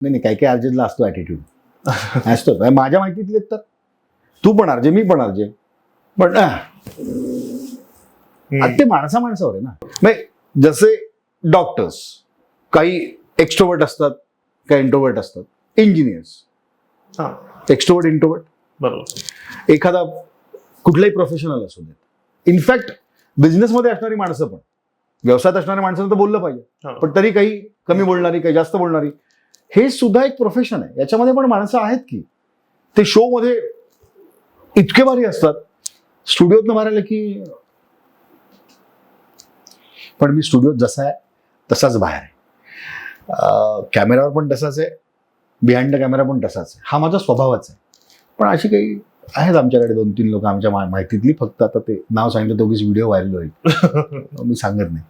नाही काही काही आरजेला असतो ॲटिट्यूड असतो. माझ्या माहितीतले तर तू पण आरजे मी पण आरजे पण ते माणसावर आहे ना. म्हणजे जसे डॉक्टर्स काही एक्स्ट्रोवर्ट असतात काही इंट्रोवर्ट असतात. इंजिनियर्स एक्स्ट्रोवर्ट इंट्रोवर्ट बरोबर. एखादा कुठलाही प्रोफेशनल असू देत. इनफॅक्ट बिझनेसमध्ये असणारी माणसं पण व्यवसायात असणाऱ्या माणसांना तर बोललं पाहिजे पण तरी काही कमी बोलणारी काही जास्त बोलणारी हे सुद्धा एक प्रोफेशन आहे. याच्यामध्ये पण माणसं आहेत की ते शो मध्ये इतके भारी असतात. स्टुडिओतनं मारायला की पण मी स्टुडिओत जसा आहे तसाच बाहेर आहे. कॅमेरावर पण तसाच आहे बिहाइंड द कॅमेरा पण तसाच आहे. हा माझा स्वभावच आहे. पण अशी काही आहेत आमच्याकडे 2-3 लोक आमच्या माहितीतली. फक्त आता ते नाव सांगितलं तर उगीच व्हिडिओ व्हायरल होईल मी सांगत नाही.